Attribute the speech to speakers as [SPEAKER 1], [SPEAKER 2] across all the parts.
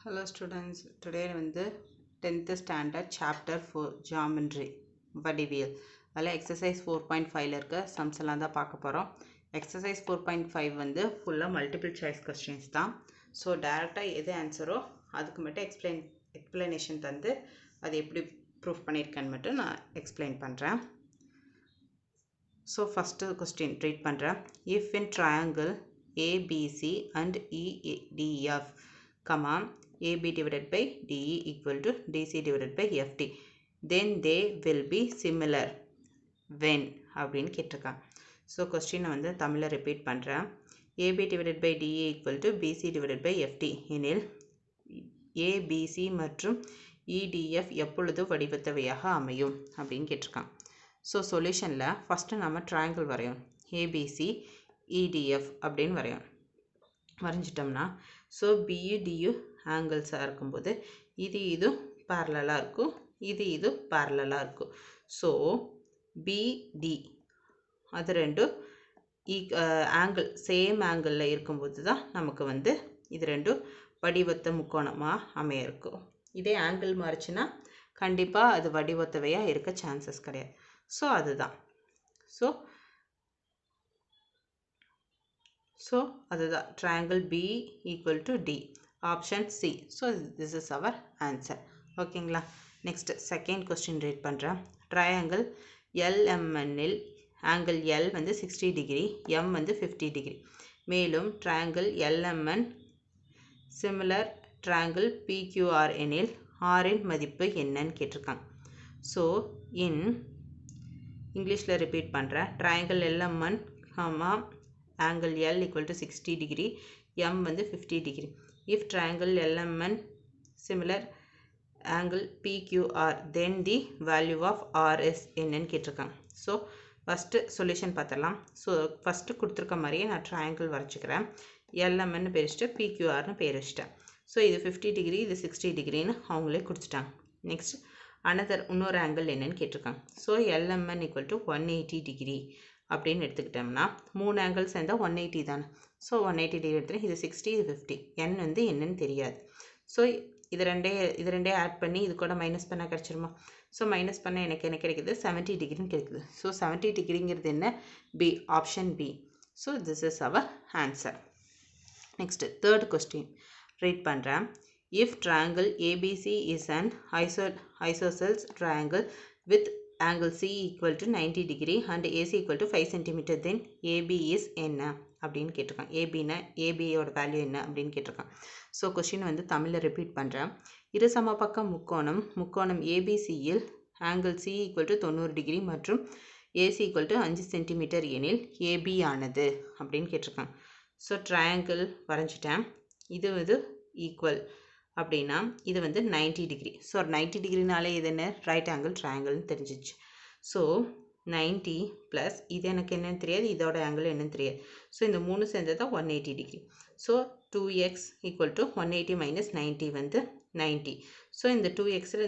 [SPEAKER 1] Hello students, today வந்து 10th standard chapter 4 geometry வடிவியல் அதில் exercise 4.5ல இருக்க sums எல்லாம் தான் பார்க்க போகிறோம். exercise 4.5 வந்து ஃபுல்லாக multiple choice questions தான். ஸோ டேரெக்டாக எது ஆன்சரோ அதுக்கு மட்டும் எக்ஸ்பிளனேஷன் தந்து அது எப்படி ப்ரூஃப் பண்ணியிருக்கேன்னு மட்டும் நான் எக்ஸ்பிளைன் பண்ணுறேன். ஸோ ஃபஸ்ட்டு கொஸ்டின் ரீட் பண்ணுறேன். If in triangle ABC and EDF comma AB divided by DE equal to DC divided by FT then they will be similar when அப்படின்னு கேட்டிருக்காங்க. ஸோ கொஸ்டினை வந்து தமிழில் ரிப்பீட் பண்ணுறேன். AB divided by DE equal to BC divided by FT எனில் ABC மற்றும் EDF எப்பொழுது வடிவத்தவையாக அமையும் அப்படின்னு கேட்டிருக்காங்க. ஸோ சொல்யூஷனில் ஃபஸ்ட்டு நம்ம ட்ரையாங்கிள் வரையும். ABC EDF அப்படின்னு வரையும். வரைஞ்சிட்டோம்னா ஸோ BEDU ஆங்கிள்ஸாக இருக்கும்போது இது பேரலாக இருக்கும், இது பேரலாக இருக்கும். ஸோ BD அது ரெண்டும் ஆங்கிள் சேம் ஆங்கிளில் இருக்கும்போது தான் நமக்கு வந்து இது ரெண்டும் வடிவத்த முக்கோணமாக அமைய இருக்கும். இதே ஆங்கிள் மாறிச்சுன்னா கண்டிப்பாக அது வடிவத்தவையாக இருக்க சான்சஸ் கிடையாது. ஸோ அதுதான் ஸோ அதுதான் triangle B equal to D option C. So this is our answer. ஓகேங்களா. நெக்ஸ்ட் செகண்ட் கொஸ்டின் ரீட் பண்ணுறேன். ட்ரையாங்கிள் LMNல் ஆங்கிள் L வந்து 60 டிகிரி, M வந்து 50 டிகிரி. மேலும் triangle LMN similar triangle PQR எனில் Rன் மதிப்பு என்னன்னு கேட்டிருக்காங்க. ஸோ இங்கிலீஷில் ரிப்பீட் பண்ணுறேன். Triangle LMN angle L equal to 60 degree, M வந்து 50 degree. If triangle LMN similar angle PQR, then the value of R is என்னன்னு கேட்டிருக்காங்க. ஸோ ஃபஸ்ட்டு சொல்யூஷன் பார்த்துடலாம். ஸோ ஃபஸ்ட்டு கொடுத்துருக்க மாதிரியே நான் ட்ரையாங்கிள் வரைச்சிக்கிறேன். LMN பேர் வச்சுட்டு PQRனு பேர் வச்சிட்டேன். ஸோ இது 50 டிகிரி, இது 60 டிகிரின்னு அவங்களே கொடுத்துட்டாங்க. நெக்ஸ்ட் இன்னொரு ஆங்கிள் என்னன்னு கேட்டிருக்காங்க. So LMN equal to 180 degree அப்படின்னு எடுத்துக்கிட்டோம்னா 3 ஆங்கிள் சேர்ந்தால் 180 தானே. ஸோ 180 டிகிரி எடுத்துகிட்டு இது 60, இது 50. n வந்து என்னன்னு தெரியாது. ஸோ இது ரெண்டே ஆட் பண்ணி இது கூட மைனஸ் பண்ணால் கிடச்சிருமா? ஸோ மைனஸ் பண்ணால் எனக்கு என்ன கிடைக்குது? 70 டிகிரின்னு கிடைக்குது. ஸோ 70 டிகிரிங்கிறது என்ன? B, option B. So this is our answer. Next third question read பண்ணுறேன். If triangle ABC is an isosceles triangle with angle C equal to 90 degree and AC equal to 5 cm then AB is என்ன அப்படின்னு கேட்டிருக்காங்க. ABயோட value என்ன அப்படின்னு கேட்டிருக்காங்க. So question வந்து தமிழில் repeat பண்ணுறேன். இரு சமபக்க முக்கோணம் ABCயில் angle C equal to 90 degree மற்றும் AC equal to 5 cm எனில் AB ஆனது அப்படின்னு கேட்டிருக்காங்க. ஸோ ட்ரையாங்கிள் வரைஞ்சிட்டேன். இது ஈக்குவல் அப்படின்னா இது வந்து 90 டிகிரி. ஸோ 90 டிகிரினாலே இது என்ன? ரைட் ஆங்கிள் ட்ரையாங்கிள்னு தெரிஞ்சிச்சு. ஸோ 90 ப்ளஸ் இது எனக்கு என்னன்னு தெரியாது, இதோட ஆங்கிள் என்னன்னு தெரியாது. ஸோ இந்த 3 சேர்ந்தது தான் 180 degree. So 2x equal to 180 minus 90 வந்து 90. ஸோ இந்த 2xில்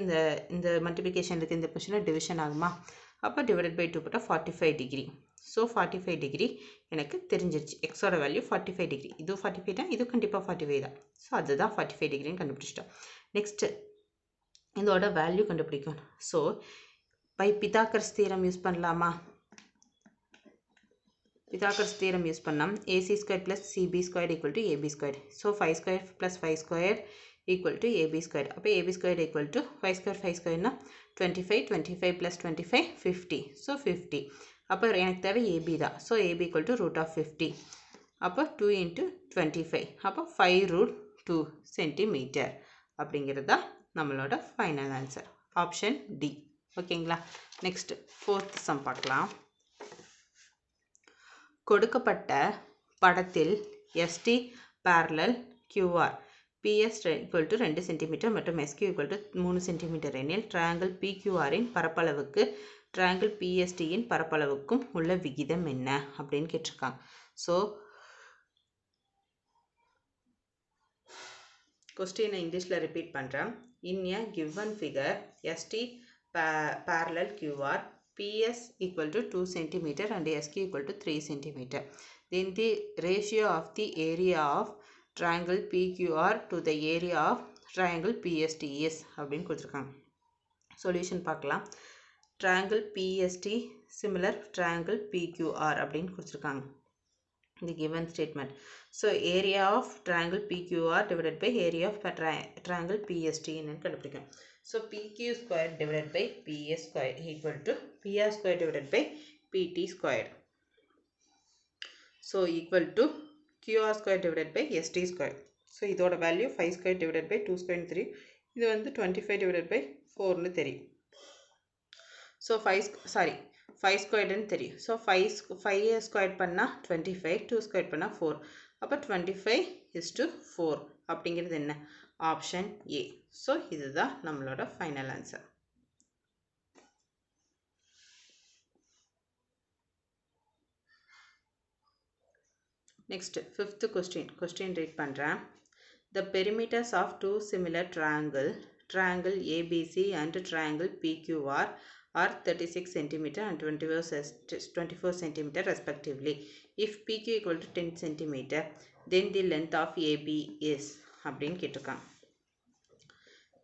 [SPEAKER 1] இந்த மல்டிப்ளிகேஷனுக்கு இந்த பொசிஷனில் டிவிஷன் ஆகுமா? அப்போ டிவைடட் பை 2 போட்டால் 45 டிகிரி. ஸோ 45 டிகிரி எனக்கு தெரிஞ்சிருச்சு. எக்ஸோட வேல்யூ 45 டிகிரி. இது 45 தான், இது கண்டிப்பாக 45 தான். ஸோ அதுதான் 45 டிகிரின்னு கண்டுபிடிச்சிட்டோம். நெக்ஸ்ட்டு இதோட வேல்யூ கண்டுபிடிக்கணும். So by Pythagoras theorem use பண்ணலாமா? பிதாகரஸ் தியரம் யூஸ் பண்ணால் AC square plus CB square equal to AB square. So 5 square plus 5 square equal to AB square. அப்போ AB ஸ்கொயர் ஈக்குவல் டு 5 ஸ்கொயர்னா 25 plus 25 50. So 50. அப்போ எனக்கு தேவை AB தான். So AB equal to root of 50. அப்போ 2 × 25. அப்போ 5√2 centimetre அப்படிங்கிறது தான் நம்மளோட ஃபைனல் ஆன்சர். Option D. ஓகேங்களா. நெக்ஸ்ட் ஃபோர்த் சம் பார்க்கலாம். கொடுக்கப்பட்ட படத்தில் ST parallel QR PS equal to 2 centimetre மற்றும் SQ equal to 3 சென்டிமீட்டர் எனில் ட்ரையாங்கிள் PQRின் பரப்பளவுக்கு ட்ரையாங்கிள் PSTயின் பரப்பளவுக்கும் உள்ள விகிதம் என்ன அப்படின்னு கேட்டிருக்காங்க. ஸோ கொஸ்டினை இங்கிலீஷில் ரிப்பீட் பண்ணுறேன். In a given figure ST parallel QR PS equal to 2 cm and SQ equal to 3 cm. Then the ratio of the area of triangle PQR to the area of triangle PST is அப்படின்னு கொடுத்துருக்காங்க. Solution பார்க்கலாம். triangle PST similar triangle PQR அப்படின்னு கொடுத்துருக்காங்க. The given statement. So area of triangle PQR divided by area of triangle PST என்னன்னு கண்டுபிடிக்கணும். So PQ square divided by PS square equal to PR square divided by PT square. So equal to QR square divided by ST square. So இதோட value 5 square divided by 2 square தெரியும். இது வந்து 25 divided by 4 னு தெரியும். So 5 squared ன்னு தெரியும். So 5 squared பண்ணா 25, 2 squared பண்ணா 4. அப்போ 25:4 அப்படிங்கிறது என்ன? Option A. So இதுதான் நம்மளோட final answer. Next, fifth question. Question read பண்றேன். The perimeters of two similar triangle ABC and triangle PQR are 36 cm and 24 cm respectively. If PQ equal to 10 cm, then the length of AB is அப்படின்னு கேட்டிருக்காங்க.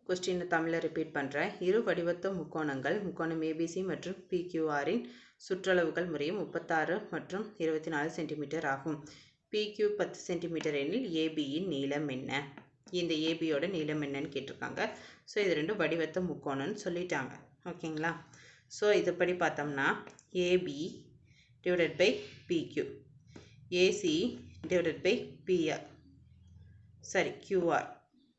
[SPEAKER 1] கொஸ்டினை தமிழில் repeat பண்ணுறேன். இரு வடிவத்த முக்கோணங்கள் முக்கோணம் ABC மற்றும் PQRின் சுற்றளவுகள் முறையும் 36 மற்றும் 24 சென்டிமீட்டர் ஆகும். PQ 10 சென்டிமீட்டர் எனில் ABயின் நீளம் என்ன? இந்த ABயோட நீளம் என்னன்னு கேட்டிருக்காங்க. ஸோ இது ரெண்டும் வடிவத்த முக்கோணம்னு சொல்லிட்டாங்க. ஓகேங்களா? ஸோ இதுபடி பார்த்தோம்னா AB divided by PQ, AC divided by PR, QR,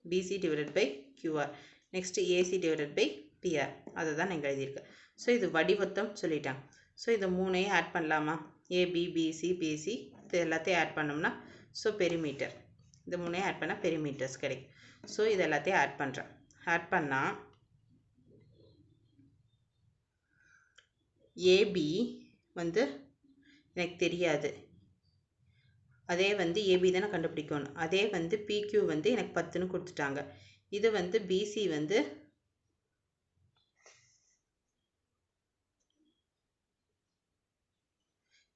[SPEAKER 1] BC divided by QR, next AC divided by PR. அதை தான் நான் எழுதியிருக்கேன். ஸோ இது வடிவத்தம் சொல்லிட்டாங்க. ஸோ இது மூணையும் ஆட் பண்ணலாமா? AB, BC, BC இது எல்லாத்தையும் ஆட் பண்ணோம்னா ஸோ பெரிமீட்டர். இந்த மூணையும் ஆட் பண்ணால் பெரிமீட்டர்ஸ் கிடைக்கும். ஸோ இது எல்லாத்தையும் ஆட் பண்ணுறேன். ஆட் பண்ணால் AB வந்து எனக்கு தெரியாது. அதே வந்து AB தானே கண்டுபிடிக்கணும். அதே வந்து PQ வந்து எனக்கு 10ன்னு கொடுத்துட்டாங்க. இது வந்து BC வந்து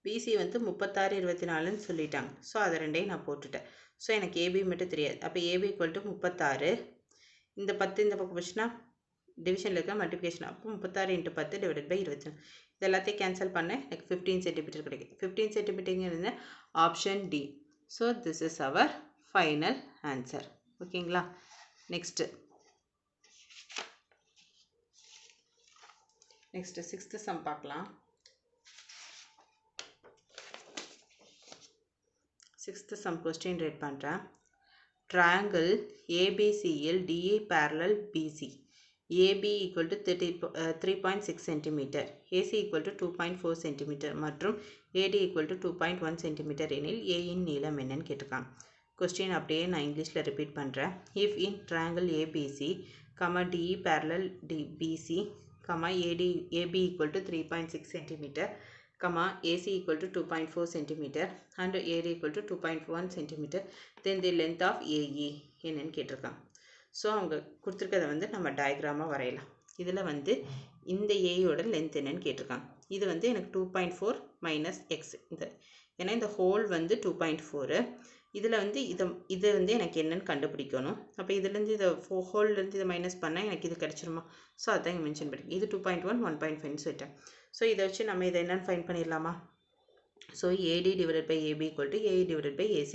[SPEAKER 1] BC வந்து 36, 24ன்னு சொல்லிட்டாங்க. ஸோ அதை ரெண்டையும் நான் போட்டுட்டேன். ஸோ எனக்கு AB மட்டும் தெரியாது. அப்போ AB = 36. இந்த 10 இந்த பக்கம் போச்சுன்னா டிவிஷனில் இருக்க மல்டிப்ளிகேஷன். அப்போ 36 × 10 டிவைடட் பை 24. இது எல்லாத்தையும் கேன்சல் பண்ணேன். எனக்கு 15 சென்டிமீட்டர் கிடைக்கும். 15 சென்டிமீட்டருங்கிறது option D. So this is our final answer. ஓகேங்களா? நெக்ஸ்ட்டு 6th சம் பார்க்கலாம். 6th சம் கொஸ்டின் ரீட் பண்ணுறேன். ட்ரையாங்கிள் ABCயில் DE parallel BC. AB equal to 3.6 cm, AC equal to 2.4 cm மற்றும் AD equal to 2.1 cm எனில் Aயின் நீளம் என்னன்னு கேட்டிருக்காங்க. Question அப்படியே நான் இங்கிலீஷில் ரிப்பீட் பண்ணுறேன். If in triangle ABC, DE parallel BC, AB equal to 3.6 cm, AC equal to 2.4 cm and AD equal to 2.1 cm, then the length of AE என்னன்னு கேட்டிருக்காங்க. ஸோ அவங்க கொடுத்துருக்கதை வந்து நம்ம டயக்ராமாக வரையலாம். இதில் வந்து இந்த ஏயோட லென்த் என்னன்னு கேட்டிருக்காங்க. இது வந்து எனக்கு 2.4 மைனஸ் எக்ஸ். ஏன்னா இந்த ஹோல் வந்து 2.4. இதில் வந்து இது வந்து எனக்கு என்னன்னு கண்டுபிடிக்கணும். அப்போ இதுலேருந்து இதை ஹோல்லேருந்து இதை மைனஸ் பண்ணால் எனக்கு இது கிடச்சிருமா? ஸோ அதான் இங்கே மென்ஷன் பண்ணி இது 2.1, 1.5 சொல்லிட்டேன். ஸோ இதை வச்சு நம்ம இதை என்னென்னு ஃபைன் பண்ணிடலாமா? So AD divided by AB equal to AE divided by AC.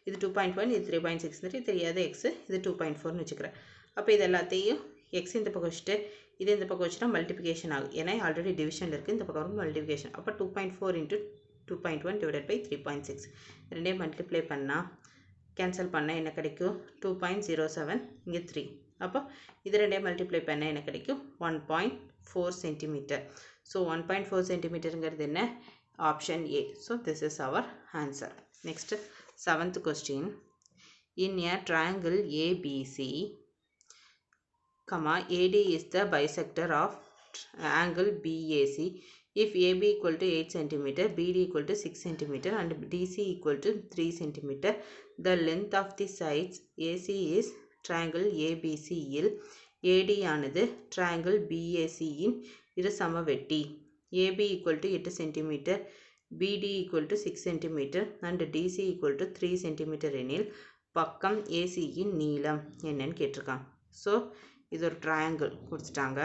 [SPEAKER 1] இது 2.1, இது 3.6 தெரியாத எக்ஸு, இது 2.4ன்னு வச்சுக்கிறேன். அப்போ இது எல்லாத்தையும் எக்ஸ் இந்த பக்கம் வச்சுட்டு இது இந்த பக்கம் வச்சுட்டா மல்டிப்ளிகேஷன் ஆகும். ஏன்னா ஆல்ரெடி டிவிஷனில் இருக்குது. இந்த பக்கம் மல்டிப்ளிகேஷன். அப்போ 2.4 × 2.1 divided by 3.6 ரெண்டையும் மல்டிப்ளை பண்ணால் கேன்சல் பண்ணால் என்ன கிடைக்கும்? 2.07, இங்கே 3. அப்போ இது ரெண்டையும் மல்டிப்ளை பண்ணால் என்ன கிடைக்கும்? 1.4 சென்டிமீட்டர். ஸோ 1.4 சென்டிமீட்டருங்கிறது என்ன? Option A. So this is our answer. Next, 7th question. In a triangle ABC, AD is the bisector of angle BAC. If AB equal to 8 cm, BD equal to 6 cm and DC equal to 3 cm, the length of the sides AC is triangle ABC will AD ஆனது triangle BAC இன் இரு சமவெட்டி. AB equal to 8 cm, BD equal to 6 cm and DC equal to 3 cm எனில் பக்கம் AC இன் நீளம் என்னன்னு கேட்டிருக்காங்க. So இது ஒரு triangle கொடுத்துட்டாங்க.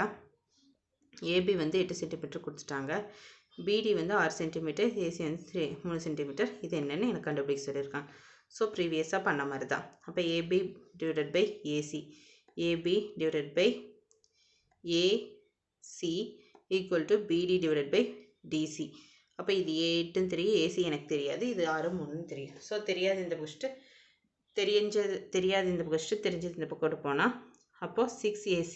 [SPEAKER 1] ஏபி வந்து 8 சென்டிமீட்டர் கொடுத்துட்டாங்க. பிடி வந்து 6 சென்டிமீட்டர், ஏசி வந்து 3 சென்டிமீட்டர். இது என்னென்னு எனக்கு கண்டுபிடிக்க சொல்லியிருக்காங்க. ஸோ ப்ரீவியஸாக பண்ண மாதிரி தான். அப்போ AB divided by AC, AB divided by AC equal to BD divided by DC. அப்போ இது 8ன்னு தெரியும், ஏசி எனக்கு தெரியாது, இது 6 3ன்னு தெரியும். ஸோ தெரியாது இந்த ஃபஸ்ட்டு, தெரியாது இந்த ஃபஸ்ட்டு, தெரிஞ்சது இந்த பக்கம் போனால் அப்போது 6AC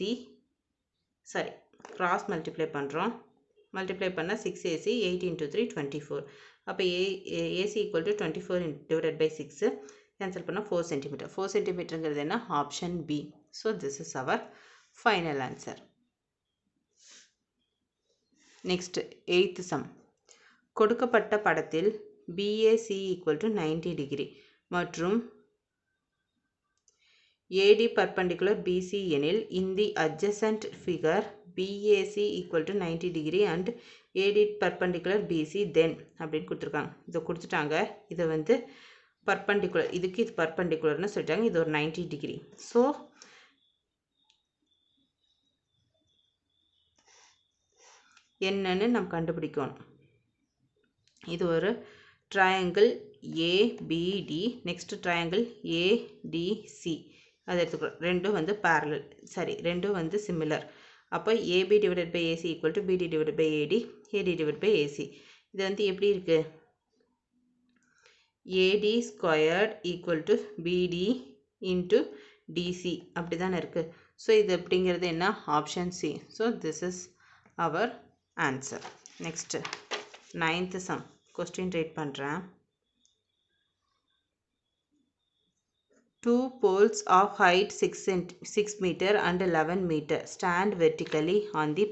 [SPEAKER 1] சாரி கிராஸ் மல்டிப்ளை பண்ணுறோம். மல்டிப்ளை பண்ணால் 6AC 8 × 3 24. அப்போ AC equal to 24 divided by 6 cancel பண்ணால் 4 சென்டிமீட்டர். 4 சென்டிமீட்டருங்கிறது என்ன? Option B. So this is our final answer. Next 8th sum. கொடுக்கப்பட்ட படத்தில் BAC ஈக்குவல் டு 90 டிகிரி மற்றும் AD perpendicular BC எனில் in the adjacent figure BAC equal to 90 degree and AD perpendicular BC then அப்படின்னு கொடுத்துருக்காங்க. இதை கொடுத்துட்டாங்க. இதை வந்து பர்பண்டிகுலர், இதுக்கு இது பர்பண்டிகுலர்னு சொல்லிட்டாங்க. இது ஒரு 90 டிகிரி. ஸோ என்னன்னு நம்ம கண்டுபிடிக்கணும். இது ஒரு triangle ABD, next triangle ADC. அது எடுத்துக்கிறோம். ரெண்டும் வந்து பேரலல், சரி ரெண்டும் வந்து சிமிலர். அப்போ AB divided by AC equal to BD divided by AD, AD divide by AC. இது வந்து எப்படி இருக்குது? AD squared equal to BD into DC அப்படி தானே இருக்குது. ஸோ இது அப்படிங்கிறது என்ன? Option C. So this is our answer. Next 9th sum. Question read பண்ணுறேன். 2 poles of height 6 meter and 11 meter stand vertically on the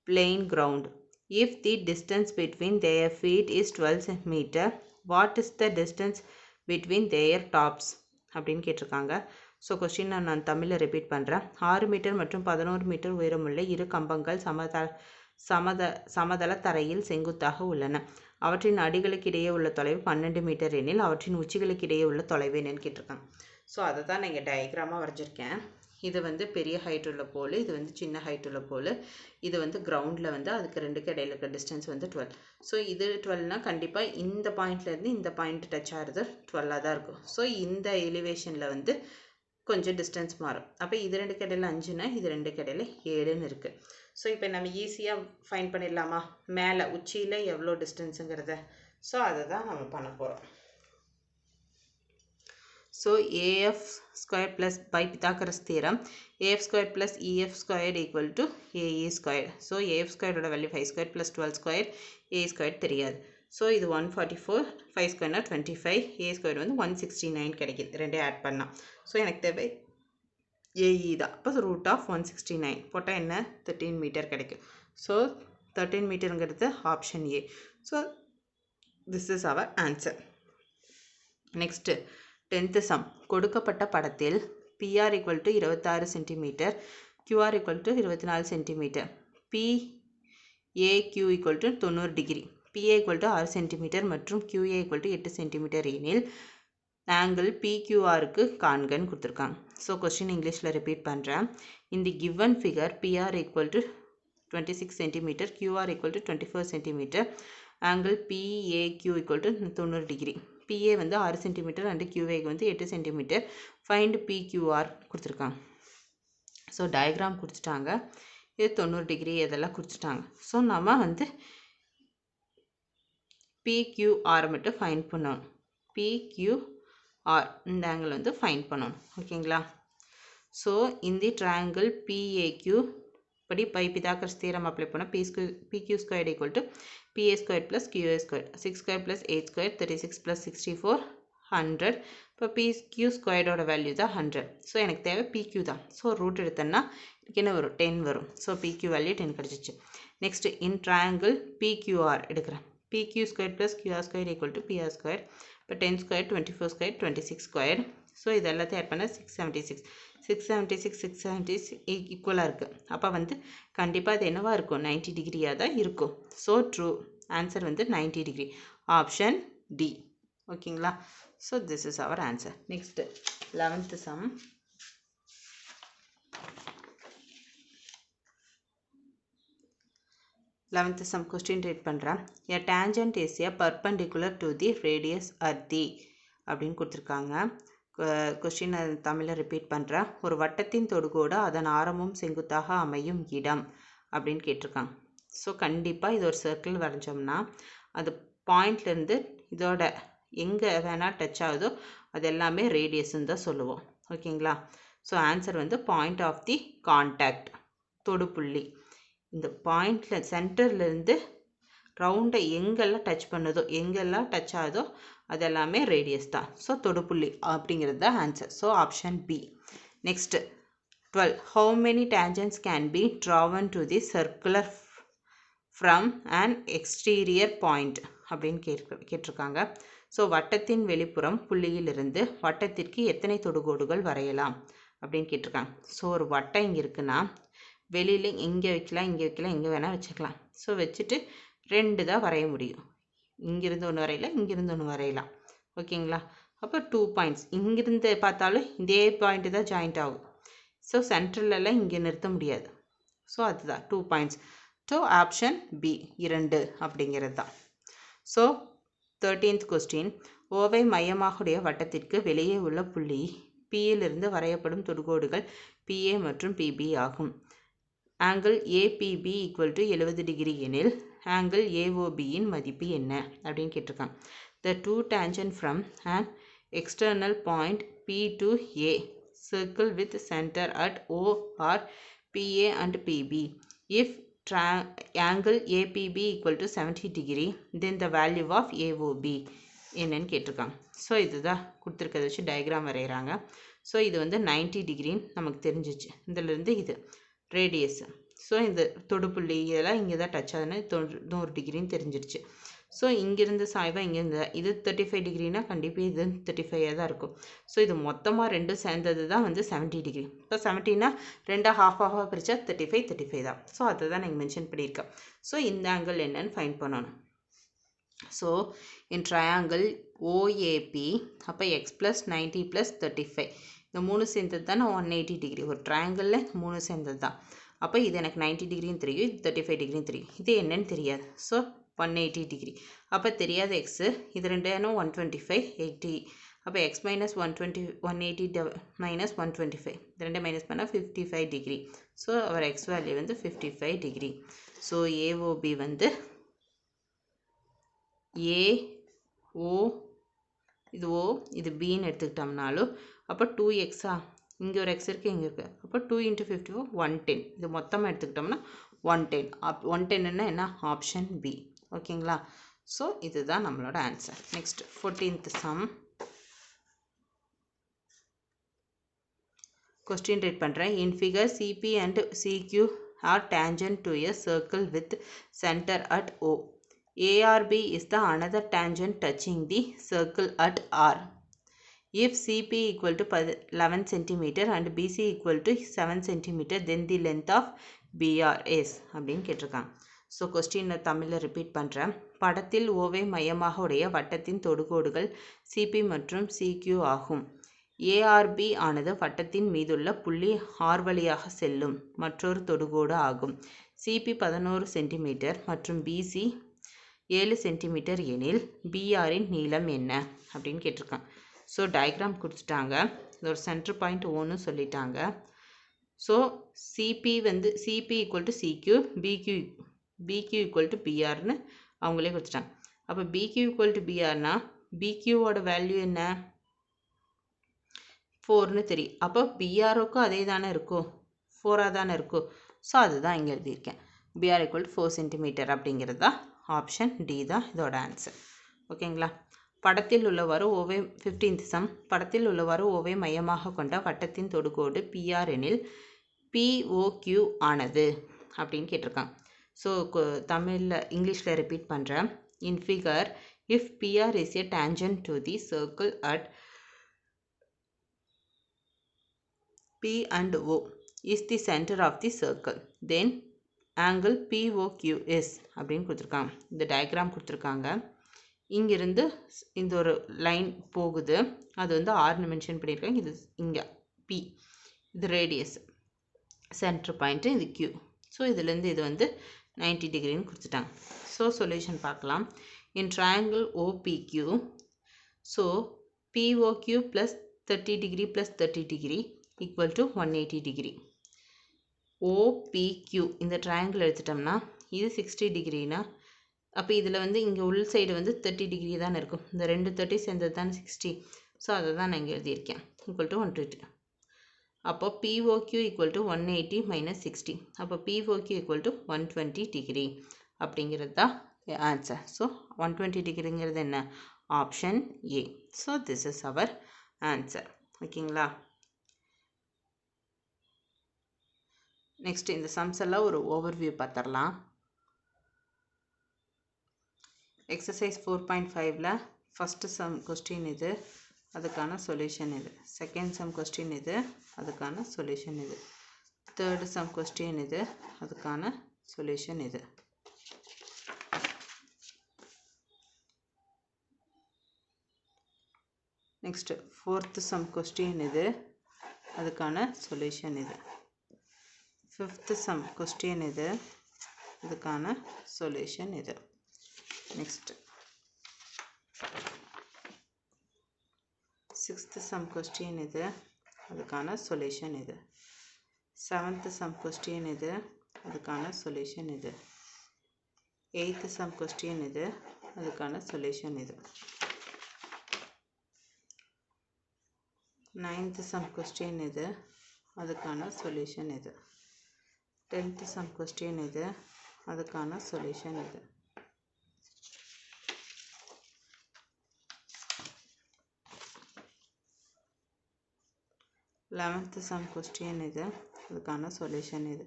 [SPEAKER 1] plain ground. If the distance between their feet is 12 meter, what is the distance between their tops? அப்படின்னு கேட்டிருக்காங்க. So question நான் தமிழில் repeat பண்ணுறேன். 6 metre மற்றும் 11 metre உயரமுள்ள இரு கம்பங்கள் சமதள தரையில் செங்குத்தாக உள்ளன. அவற்றின் அடிகளுக்கு இடையே உள்ள தொலைவு 12 மீட்டர் எனில் அவற்றின் உச்சிகளுக்கு இடையே உள்ள தொலைவு என்னன்னு கேட்டிருக்காங்க. ஸோ அதை தான் நான் இங்கே டயக்ராமாக வரைஞ்சிருக்கேன். இது வந்து பெரிய ஹைட் உள்ள போல், இது வந்து சின்ன ஹைட் உள்ள போல். இது வந்து கிரவுண்டில் வந்து அதுக்கு ரெண்டுக்கு இடையில இருக்க டிஸ்டன்ஸ் வந்து 12. ஸோ இது 12னால் கண்டிப்பாக இந்த பாயிண்ட்லேருந்து இந்த பாயிண்ட் டச் ஆகிறது 12ஆக தான் இருக்கும். ஸோ இந்த எலிவேஷனில் வந்து கொஞ்சம் டிஸ்டன்ஸ் மாறும். அப்போ இது ரெண்டுக்கு இடையில 5னா இது ரெண்டுக்கு இடையில 7ன்னு இருக்குது. ஸோ இப்போ நம்ம ஈஸியாக ஃபைண்ட் பண்ணிடலாமா? மேலே உச்சியில் எவ்வளோ டிஸ்டன்ஸுங்கிறத. ஸோ அதை தான் நம்ம பண்ண போகிறோம். So AF squared plus by Pythagoras theorem, AF squared plus EF squared equal to AE squared. So AF squared ஓட value 5 squared plus 12 squared, AE squared தெரியாது. So இது 144, 5 squared na 25, AE squared வந்து 169 கிடைக்குது. ரெண்டே ஆட் பண்ணா. So எனக்கு தேவை AE தான். அப்போ root of 169 போட்டால் என்ன? 13 மீட்டர் கிடைக்கும். So 13 மீட்டருங்கிறது option A. So this is our answer. Next 10th sum. கொடுக்கப்பட்ட படத்தில் PR equal to 26 cm, QR equal to 24 cm, PAQ equal to 90 degree, PA equal to 6 cm மற்றும் QA equal to 8 cm எனில் angle PQRக்கு காண்கன்னு கொடுத்துருக்காங்க. So question இங்கிலீஷில் repeat பண்ணுறேன். In the given figure, PR equal to 26 cm, QR equal to 24 cm, angle PAQ equal to 90 degree. PA வந்து 6 centimetre and QA வந்து 8 centimetre. Find PQR கொடுத்துருக்காங்க. So diagram கொடுத்துட்டாங்க. இது 90 degree இதெல்லாம் கொடுத்துட்டாங்க. ஸோ நம்ம வந்து PQR மட்டும் ஃபைண்ட் பண்ணணும். PQR இந்த ஆங்கிள் வந்து ஃபைண்ட் பண்ணணும். ஓகேங்களா? ஸோ இந்த ட்ரையாங்கிள் PAQ படி பை பிதாகரஸ் தியரம் அப்ளை பண்ணால் PQ squared equal to PA squared plus QA squared, 6 square plus 8 square 36 plus 64 100. இப்போ PQ ஸ்கொயர்டோட வேல்யூ தான் 100. ஸோ எனக்கு தேவை PQ தான். ஸோ ரூட் எடுத்தேன்னா எனக்கு என்ன வரும்? 10 வரும். ஸோ PQ வேல்யூ 10 கிடச்சிச்சு. நெக்ஸ்ட் இன் ட்ரையாங்கிள் PQR எடுக்கிறேன். PQ square plus QR square equal to PR square. இப்போ 10 ஸ்கொயர் 24 ஸ்கொயர் 26 ஸ்கொயர். ஸோ இது எல்லாத்தையும் ஆட் பண்ணால் 676. 676 ஈக்குவலாக இருக்குது. அப்போ வந்து கண்டிப்பாக இது என்னவாக இருக்கும்? 90 டிகிரியாக தான் இருக்கும். So true. ஆன்சர் வந்து 90 டிகிரி. Option D. ஓகேங்களா? So this is our answer. Next 11th sum. 11th sum question read பண்ணுறேன். A tangent is a perpendicular to the radius at the அப்படின்னு கொடுத்துருக்காங்க. கொஸ்டின் தமிழில் ரிப்பீட் பண்ணுறேன். ஒரு வட்டத்தின் தொடுகோடு அதன் ஆரமும் செங்குத்தாக அமையும் இடம் அப்படின்னு கேட்டிருக்காங்க. ஸோ கண்டிப்பாக இது ஒரு சர்க்கிள் வரைஞ்சோம்னா அது பாயிண்ட்லேருந்து இதோட எங்கே வேணால் டச் ஆகுதோ அது எல்லாமே ரேடியஸ்ன்னு தான் சொல்லுவோம். ஓகேங்களா? ஸோ ஆன்சர் வந்து பாயிண்ட் ஆஃப் தி கான்டாக்ட், தொடுப்புள்ளி. இந்த பாயிண்டில் சென்டர்லேருந்து ரவுண்டை எங்கெல்லாம் டச் பண்ணுதோ எங்கெல்லாம் டச் ஆகுதோ அது எல்லாமே ரேடியஸ் தான். ஸோ தொடுப்புள்ளி அப்படிங்கிறது தான் answer. So option B. Next 12. How many tangents can be drawn to the circular from an exterior point அப்படின்னு கேட்டிருக்காங்க. ஸோ வட்டத்தின் வெளிப்புறம் புள்ளியிலிருந்து வட்டத்திற்கு எத்தனை தொடுகோடுகள் வரையலாம் அப்படின்னு கேட்டிருக்காங்க. ஸோ ஒரு வட்டம் இங்கே இருக்குன்னா வெளியில் இங்கே வைக்கலாம், இங்கே வைக்கலாம், எங்கே வேணால் வச்சுக்கலாம். ஸோ வச்சுட்டு 2 தான் வரைய முடியும். இங்கிருந்து ஒன்று வரையலாம், இங்கிருந்து ஒன்று வரையலாம். ஓகேங்களா? அப்போ 2 பாயிண்ட்ஸ் இங்கிருந்து பார்த்தாலும் இதே பாயிண்ட்டு தான் ஜாயிண்ட் ஆகும். ஸோ சென்ட்ரலெல்லாம் இங்கே நிறுத்த முடியாது. ஸோ அதுதான் 2 பாயிண்ட்ஸ். ஸோ ஆப்ஷன் பி 2 அப்படிங்கிறது தான். So 13th question. ஓவை மையமாக உடைய வட்டத்திற்கு வெளியே உள்ள புள்ளி பியிலிருந்து வரையப்படும் தொடுகோடுகள் பிஏ மற்றும் பிபி ஆகும். Angle ABP equal to 70 degree எனில் ஆங்கிள் ஏஓபியின் மதிப்பு என்ன அப்படின்னு கேட்டிருக்காங்க. The two tangent from an external point P to A circle with center at O are PA and PB. If angle APB equal to 70 degree, then the value of AOB என்னன்னு கேட்டிருக்காங்க. So இதுதான் கொடுத்துருக்கதை வச்சு diagram வரைகிறாங்க. So இது வந்து 90 டிகிரின்னு நமக்கு தெரிஞ்சிச்சு. இதிலிருந்து இது ரேடியஸ். ஸோ இந்த தொடுப்புள்ளி இதெல்லாம் இங்கே தான் டச் ஆகுதுன்னு 90 டிகிரின்னு தெரிஞ்சிருச்சு. ஸோ இங்கேருந்து சாய்வாக இங்கேருந்து இது 35 டிகிரினா கண்டிப்பாக இது 35 தான் இருக்கும். ஸோ இது மொத்தமாக ரெண்டும் சேர்ந்தது தான் வந்து 70 டிகிரி. இப்போ 70னா 2 ஹாஃபாக பிரித்தா 35 தான். ஸோ அதை தான் நான் மென்ஷன் பண்ணியிருக்கேன். ஸோ இந்த ஆங்கிள் என்னன்னு ஃபைண்ட் பண்ணணும். ஸோ இன் ட்ரையாங்கிள் ஓஏபி அப்போ எக்ஸ் ப்ளஸ் 90 ப்ளஸ் 35 இந்த 3 சேர்ந்தது தான் 180 டிகிரி. ஒரு ட்ரையாங்கிளில் 3 சேர்ந்தது தான். அப்போ இது எனக்கு 90 டிகிரின்னு தெரியும், இது 35 டிகிரின்னு தெரியும். இது என்னன்னு தெரியாது. So 180 degree. அப்போ தெரியாத எக்ஸு இது 2 125 80. அப்போ எக்ஸ் மைனஸ் 180 மைனஸ் 125 இது 2 மைனஸ் பண்ணால் 55 டிகிரி. ஸோ அவர் எக்ஸ் வேல்யூ வந்து 55 டிகிரி. ஸோ ஏஓபி வந்து ஏஓ இது ஓ இது பின்னு எடுத்துக்கிட்டோம்னாலும் அப்போ 2xஆ இங்கே ஒரு எக்ஸ் இருக்குது, இங்கே இருக்குது. அப்போ 2 × 54 110. இது மொத்தமாக எடுத்துக்கிட்டோம்னா 110. 110ன்னா என்ன? Option B. ஓகேங்களா? ஸோ இதுதான் நம்மளோட answer. Next 14th sum. Question read பண்ணுறேன். In figure CP and CQ are tangent to a circle with center at O. ARB is the another tangent touching the circle at R. If CP equal to 11 cm and BC equal to 7 cm, then the length of BR is அப்படின்னு கேட்டிருக்காங்க. So question தமிழில் repeat பண்ணுறேன். படத்தில் ஓவை மையமாக உடைய வட்டத்தின் தொடுகோடுகள் CP மற்றும் சிக்யூ ஆகும். ஏஆர்பி ஆனது வட்டத்தின் மீதுள்ள புள்ளி ஆர் வழியாக செல்லும் மற்றொரு தொடுகோடு ஆகும். சிபி 11 சென்டிமீட்டர் மற்றும் பிசி 7 சென்டிமீட்டர் எனில் பிஆரின் நீளம் என்ன அப்படின்னு கேட்டிருக்காங்க. ஸோ டயக்ராம் கொடுத்துட்டாங்க. ஒரு சென்டர் பாயிண்ட் ஓன்னு சொல்லிட்டாங்க. ஸோ சிபி வந்து CP equal to CQ, PQ equal to பிஆர்னு அவங்களே கொடுத்துட்டாங்க. அப்போ பிக்யூ ஈக்குவல் டு பிஆர்னா பிக்யூவோட வேல்யூ என்ன? 4ன்னு தெரியும். அப்போ பிஆருக்கும் அதே தானே இருக்கும், 4ஆக தானே இருக்கும். ஸோ அதுதான் இங்கே எழுதியிருக்கேன். பிஆர் ஈக்குவல் டு 4 சென்டிமீட்டர் அப்படிங்கிறது தான் ஆப்ஷன் டி தான் இதோட ஆன்சர். ஓகேங்களா? படத்தில் உள்ளவாறு ஓவை 15th சம். படத்தில் உள்ளவாறு ஓவை மையமாக கொண்ட வட்டத்தின் தொடுகோடு பிஆர் எனில் பிஓக்யூ ஆனது அப்படின்னு கேட்டிருக்காங்க. ஸோ தமிழில் இங்கிலீஷில் ரிப்பீட் பண்ணுறேன். In figure if PR is a tangent to the circle at P and O is the centre of the circle, then angle POQ is அப்படின்னு கொடுத்துருக்காங்க. இந்த டயக்ராம் கொடுத்துருக்காங்க. இங்கிருந்து இந்த ஒரு லைன் போகுது, அது வந்து ஆர்னு மென்ஷன் பண்ணியிருக்காங்க. இது இங்கே பி, இது ரேடியஸ், சென்டர் பாயிண்ட்டு, இது கியூ. ஸோ இதுலேருந்து இது வந்து 90 டிகிரின்னு கொடுத்துட்டாங்க. ஸோ சொல்யூஷன் பார்க்கலாம். இன் triangle OPQ, so POQ plus 30 degree plus 30 degree equal to 180 degree. OPQ இந்த ட்ரையாங்கிள் எடுத்துட்டோம்னா இது 60 டிகிரினா, அப்போ இதில் வந்து இங்கே உள் சைடு வந்து 30 டிகிரி தான் இருக்கும். இந்த 2 30 சேர்ந்தது தான் 60. ஸோ அதை தான் நான் இங்கே எழுதியிருக்கேன். Equal to 120. அப்போ POQ ஈக்குவல் டு 180 மைனஸ் 60. அப்போ POQ ஈக்குவல் டு 120 டிகிரி அப்படிங்கிறது தான் ஆன்சர். ஸோ 120 டிகிரிங்கிறது என்ன? Option A. So this is our answer. ஓகேங்களா? நெக்ஸ்ட் இந்த சம்ஸ் எல்லாம் ஒரு ஓவர்வியூ பார்த்துடலாம். எக்ஸசைஸ் 4.5ல ஃபஸ்ட்டு சம் கொஸ்டின் இது, அதுக்கான சொல்யூஷன் இது. செகண்ட் சம் கொஸ்டின் இது, அதுக்கான சொல்யூஷன் இது. தேர்டு சம் கொஸ்டின் இது, அதுக்கான சொல்யூஷன் இது. நெக்ஸ்ட் ஃபோர்த்து சம் கொஸ்டின் இது, அதுக்கான சொல்யூஷன் இது. ஃபிஃப்த்து சம் கொஸ்டின் இது, அதுக்கான சொல்யூஷன் இது. நெக்ஸ்ட் சிக்ஸ்த்து சம் கொஸ்டின் இது, அதுக்கான சொல்யூஷன் இது. செவன்த்து சம் கொஸ்டின் இது, அதுக்கான சொல்யூஷன் இது. எயித்து சம் கொஸ்டின் இது, அதுக்கான சொல்யூஷன் இது. நைன்த்து சம் கொஸ்டின் இது, அதுக்கான சொல்யூஷன் இது. டென்த்து சம் கொஸ்டின் இது, அதுக்கான சொல்யூஷன் இது. 11th சம் கொஸ்டின் இது, அதுக்கான சொல்யூஷன் இது.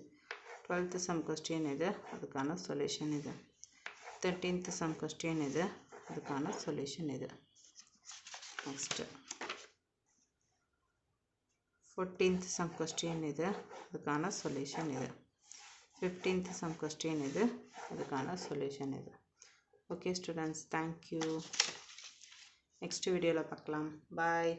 [SPEAKER 1] 12th சம் கொஸ்டின் இது, அதுக்கான சொல்யூஷன் இது. 13th சம் கொஸ்டின் இது, அதுக்கான சொல்யூஷன் இது. நெக்ஸ்ட் 14th சம் கொஸ்டின் இது, அதுக்கான சொல்யூஷன் இது. 15th சம் கொஸ்டின் இது, அதுக்கான சொல்யூஷன் இது. Okay students, thank you. நெக்ஸ்ட் வீடியோவில் பார்க்கலாம். பாய்.